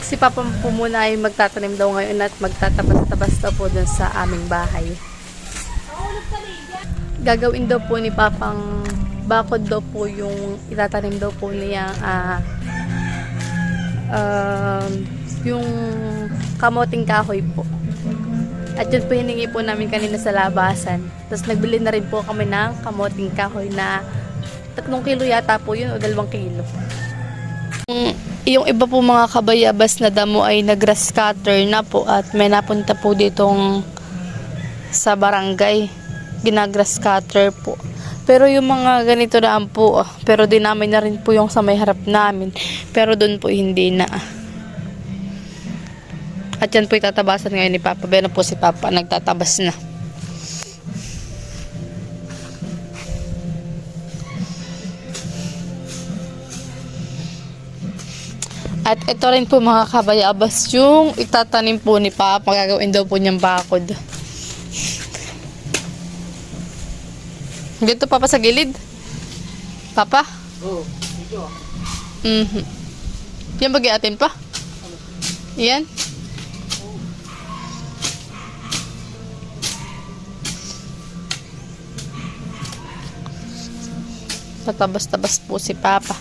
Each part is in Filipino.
Si Papa po muna ay magtatanim daw ngayon at magtatabas-tabas daw po dun sa aming bahay. Gagawin daw po ni Papang bakod daw po yung itatanim daw po niya yung kamoting kahoy po. At yun po hiningi po namin kanina sa labasan. Tapos nagbili na rin po kami ng kamoting kahoy na 3 kilo yata po yun o 2 kilo. Yung iba po mga kabayabas na damo ay nag-grass cutter na po at may napunta po ditong sa barangay. Ginagrass cutter po. Pero yung mga ganito na po, pero dinamay na rin po yung sa may harap namin. Pero doon po hindi na. At yan po itatabasan ngayon ni Papa. Pero po si Papa nagtatabas na. At ito rin po mga kabayabas yung itatanim po ni Papa. Gagawin daw po niyang bakod. Dito Papa sa gilid? Papa? Oo, dito. Yan bagi-atin pa? Yan? Tatabas-tabas po si Papa.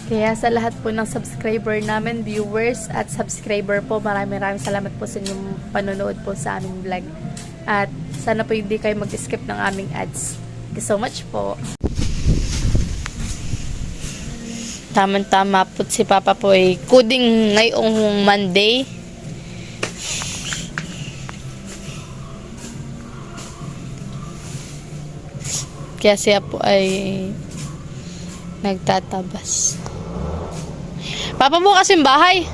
Kaya sa lahat po ng subscriber namin, viewers at subscriber po, maraming salamat po sa inyong panonood po sa aming vlog. At sana po hindi kayo mag-skip ng aming ads. Thank you so much po. Tama-tama po si Papa po ay kuding ngayong Monday. Kaya siya po ay nagtatabas. Papa mo kasing bahay?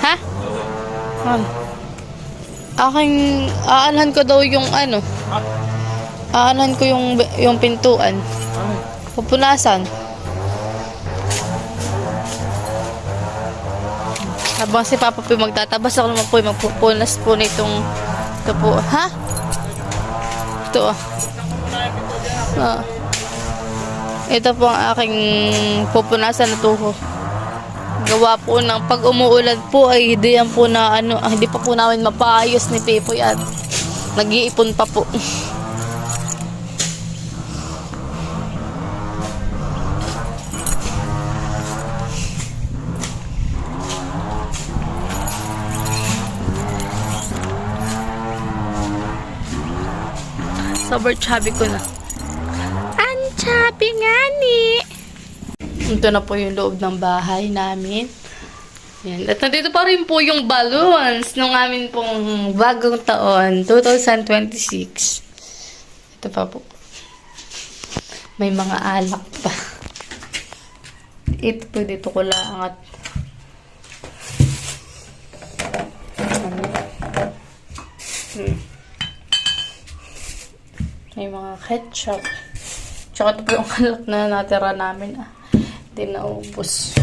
Ha? Aking aanhan ko daw yung ano. Aanhan ko yung pintuan. Pupunasan. Habang si Papa po magtatabas, ako naman po magpupunas po nitong ito po. Ha? Ito ito po ang aking pupunasan na tuho. Gawa po ng pag umuulan po ay hindi yan po na hindi pa po namin mapaayos ni Pepo yan. Nag-iipon pa po. Sobrang chubby ko na. Ang chubby nga ni. Ito na po yung loob ng bahay namin. Yan. At nandito pa rin po yung balloons nung amin pong bagong taon, 2026. Ito pa po. May mga alak pa. Ito po dito ko lang at may mga ketchup. Tsaka ito po yung alak na natira namin. Hindi naubos.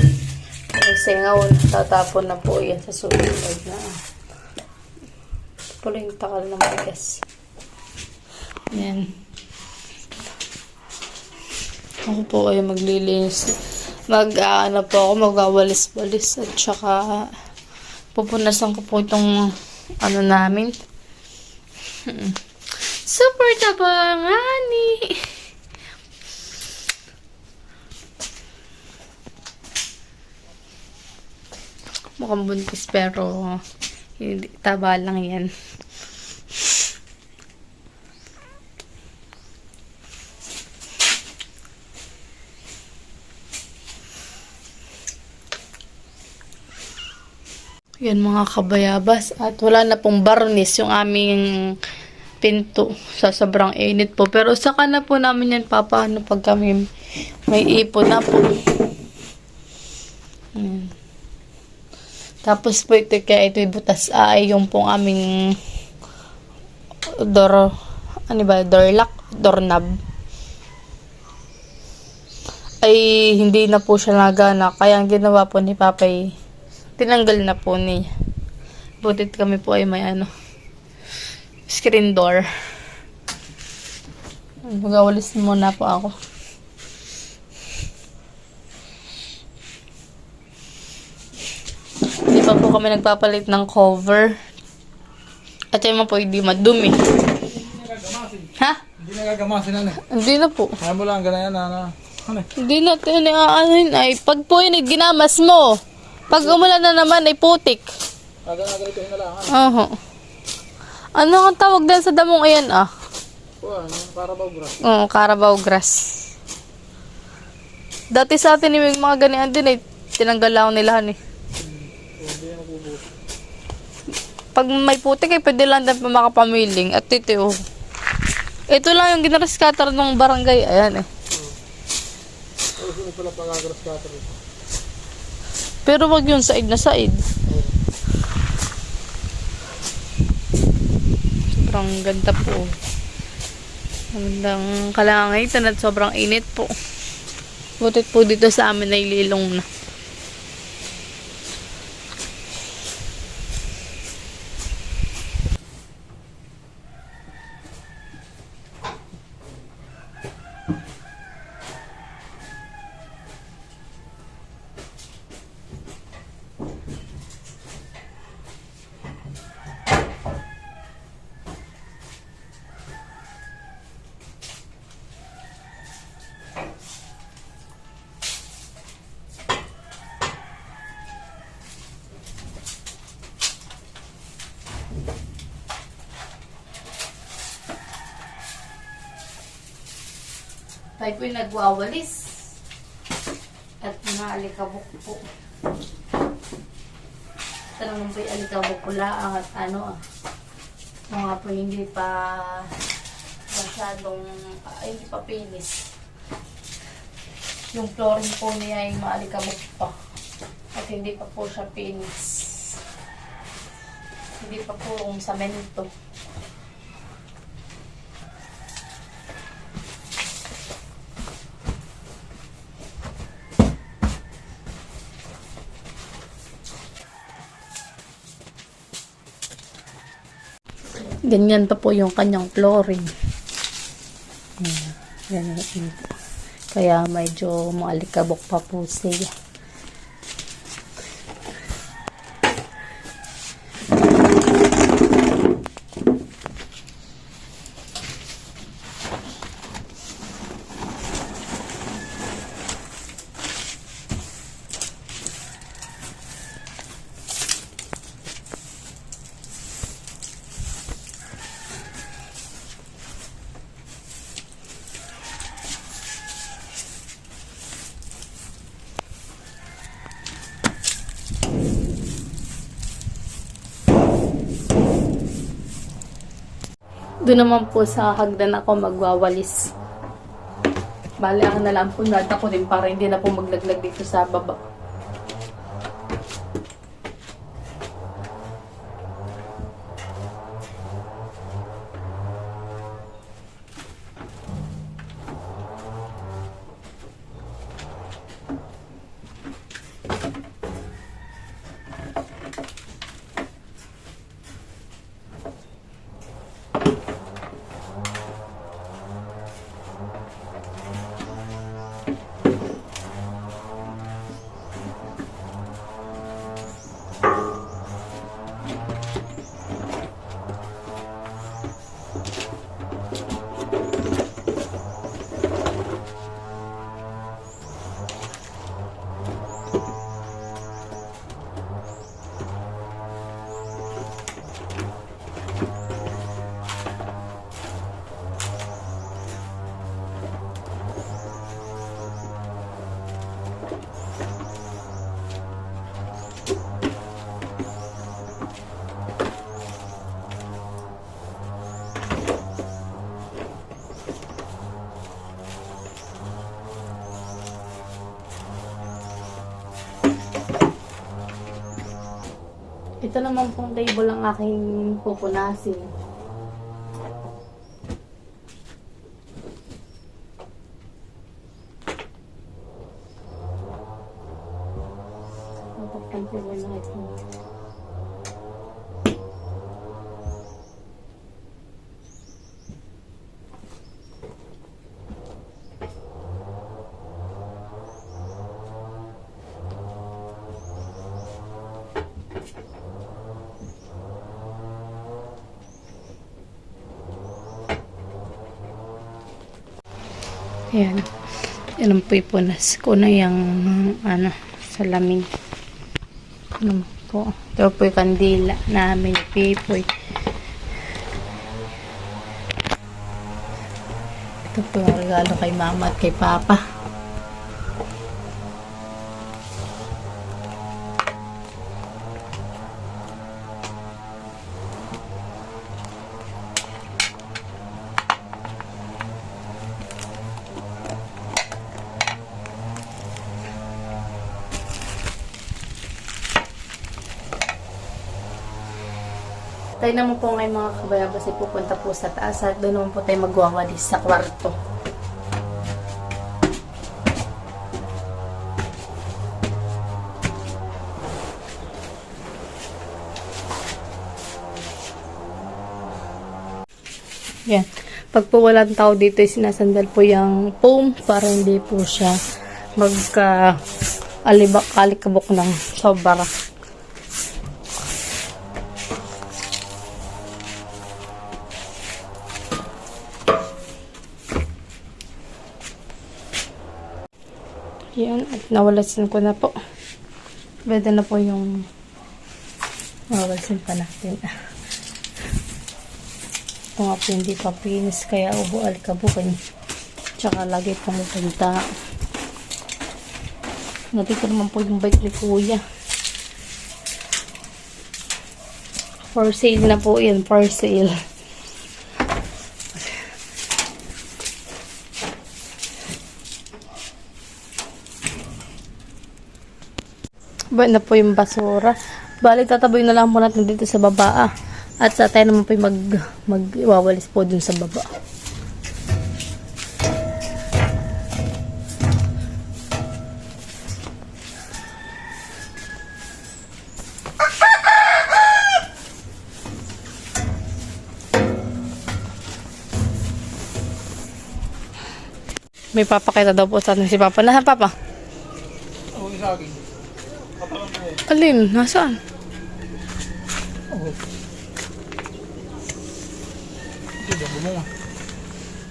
May singaw. Tatapon na po yan sa susunod na. Pula yung takal na magas. Yan. Ako po ay maglilinis. Ano po ako, magwawalis-walis. At tsaka pupunasan ko po itong namin. Super tabangani. Mukhang buntis pero hindi, taba lang yan. Yan mga kabayabas. At wala na pong barnis yung aming pinto sa sobrang init po. Pero saka na po namin yan papaano pag kami may ipon na po. Tapos po ito kaya ito butas ay yung pong aming door lock, doorknob ay hindi na po siya nagana. Kaya ang ginawa po ni Papay, tinanggal na po niya. Butit kami po ay may screen door. Magawalis muna po ako. pa po kami nagpapalit ng cover. At yan po hindi madumi. Ha? Hindi nagagamasin ano. Hindi na po. Kaya mo lang ganyan na. Ano? Hindi natin ano ay pag po yun ginamas mo. Pag umulan na naman ay putik. Ganito na lang. Oho. Ano ang tawag din sa damong ayan ah? Ano, Carabao grass. Oo, Carabao grass. Dati sa atin yung mga ganihan din eh. Tinanggal lang nila eh. Pag may putik ay pwede lang din pa makapamiling. At ito oh. Ito lang yung ginaraskater ng barangay. Ayan eh. Sino pala pag-grass cutter? Pero wag yun said na said. Sobrang ganda po. Magandang kalangitan at sobrang init po. Butit po dito sa amin ay lilong na. Tayo po'y nagwawalis. At naalikabok po. Ito naman po'y alikabok ko laang at ano ah. Mga po hindi pa masyadong, hindi pa pinis. Yung flooring po niya ay maalikabok pa. At hindi pa po siya pinis. Hindi pa po yung samento. Ganyan pa po yung kanyang flooring. Ganyan po. Kaya medyo maalikabok pa po siya. Doon naman po sa hagdan ako magwawalis. Bale, ako na lang po nada ko din para hindi na po maglaglag dito sa baba. Ito naman pong table ang aking pupunasin. Ang table na ito. Ayan. Yan ang pupunas ko na yung ano, salamin. Ano po. Ito po yung kandila namin, pipoy. Ito po yung regalo kay mama at kay papa. Tayo naman po ngayon mga kabayabas ay pupunta po sa taas at doon naman po tayo magwawalis sa kwarto. Yan. Pag po walang tao dito, sinasandal po yung foam para hindi po siya magka-alikabok ng sobra. Yan, at nawalasin ko na po. Pwede na po yung nawalasin pa natin. Ito nga po hindi pa pinis, kaya alikabok. Tsaka lagi pong punta. Nandito naman po yung bike ni Kuya. For sale na po yan, for sale. Ba na po yung basura. Bali, tataboy na lang po natin dito sa baba. At sa tayo naman po yung magwawalis po dun sa baba. May papakita daw po sa atin si Papa. Nasaan Papa? Oo, isa akin. Kapalang ko eh. Alin? Nasaan? Oo. Ito ba, bumunga?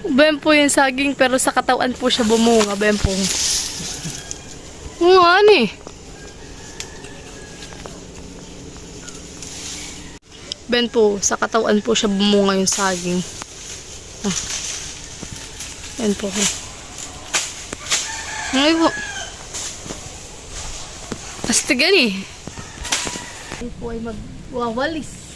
Ben po yung saging pero sa katawan po siya bumunga. Ben po. Oo, ano eh. Ben po, sa katawan po siya bumunga yung saging. Ah. Ben po. Ay po. Astigan eh. Ay po ay magwawalis.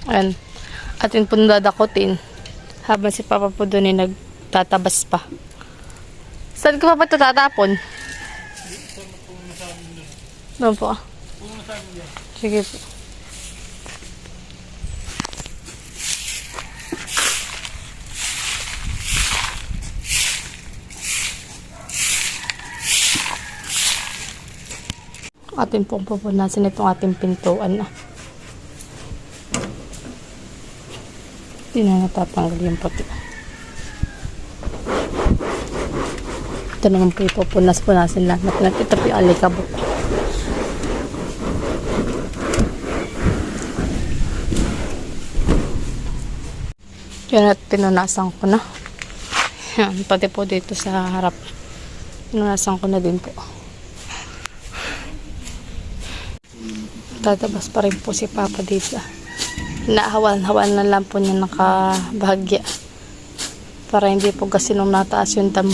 Ayan. Atin po dadakutin. Habang si Papa po doon ay nagtatabas pa. Saan ko pa ito tatapon? Doon po. Sige po. Atin pong pupunasin itong ating pintuan na. Hindi na natatanggal yung puti. Ito naman po ipupunas-punasin lang. Ito po yung alikabok. Yan at pinunasan ko na. Yan, pati po dito sa harap. Pinunasan ko na din po. Tatabas pa rin po si Papa dito. Nahawal-hawal na lang po niya nakabahagya para hindi po kasi nung nataas yung damo.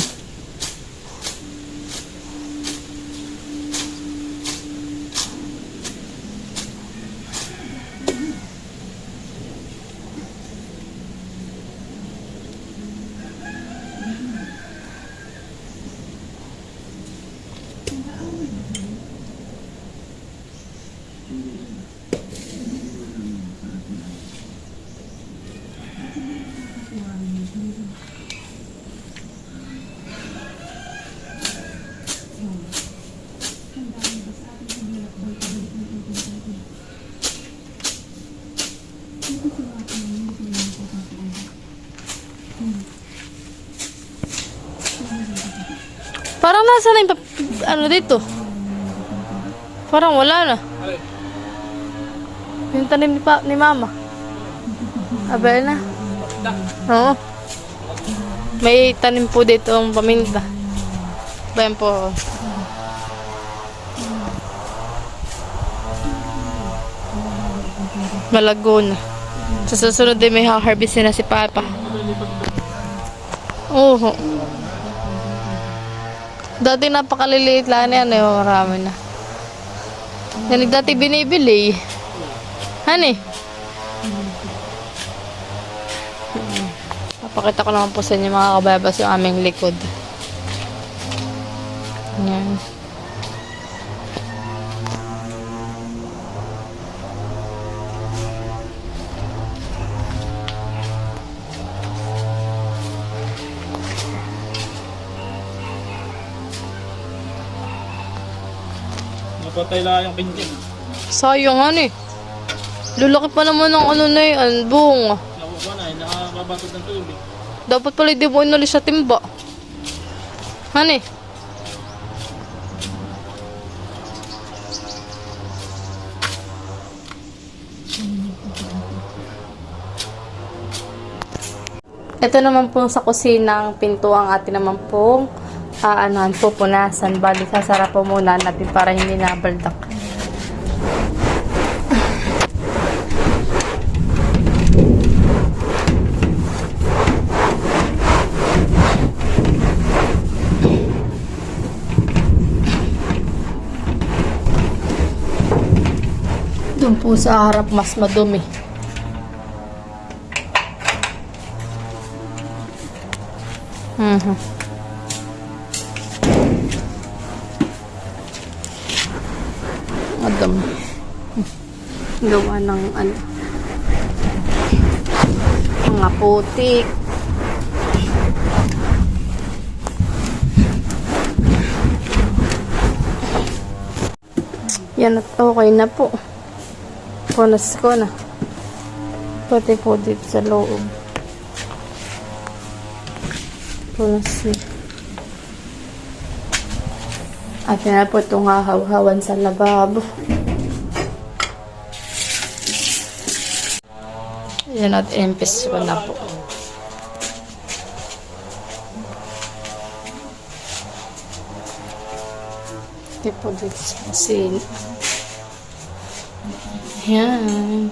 Parang nasa na yung ano dito? Parang wala na. Alay. Yung tanim ni mama. Abel na. Da. Oo. May tanim po dito ang paminta. Bayan po. Malago na. Sa susunod din may harvest na si Papa. Oo. Dati napakaliliit lang yan. Marami na. Yan dati binibili. Hani? Papakita ko naman po sa inyo mga kabayabas yung aming likod. Yan. Napatay lang yung pintin. Sayang ano eh. Lulaki pa naman ng ano na yun, bunga. Nakuha na, nakababatod ng tubig. Dapat pala di mo inulis sa timba. Hani? Ito naman po sa kusina ang pinto ang atin naman pong pupunasan. Bali, sasara po muna natin para hindi nabaldak. Doon po sa harap mas madumi. Madam. Gawa ng ano. Mga putik. Yan at okay na po. Punas ko na. Pati po dito sa loob. Punas na. At yan na po itong hahaw-hawan sa lababo. Yan at empes ko na po. Ito po dito sa kusina. Yan.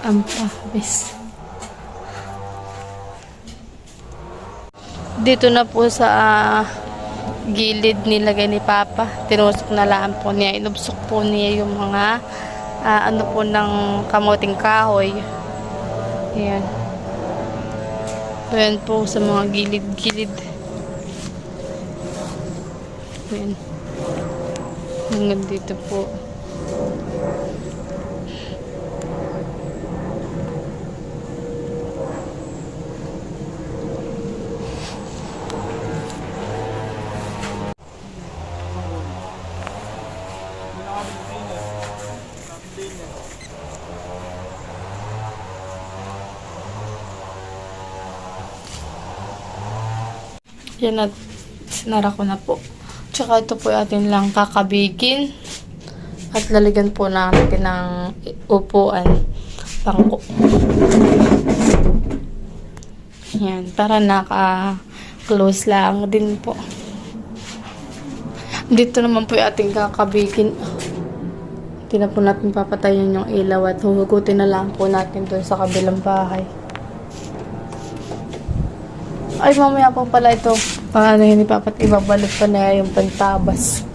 Ang pahbis. Dito na po sa gilid nilagay ni Papa. Tinusok na lang po niya. Inubsok po niya yung mga ano po ng kamuting kahoy. Ayan. Ayan po sa mga gilid-gilid. Ayan. Hanggang dito po. Yan at sinara ko na po. Tsaka ito po atin lang kakabigin. At lalagyan po natin ng upuan. Bangko. Yan. Para naka-close lang din po. Dito naman po yung ating kakabigin. Hindi na po natin papatayin yung ilaw at huhugutin na lang po natin doon sa kabilang bahay. Ay, mamaya po pala ito. Paano hindi papat ibabalik pa na yung pantabas.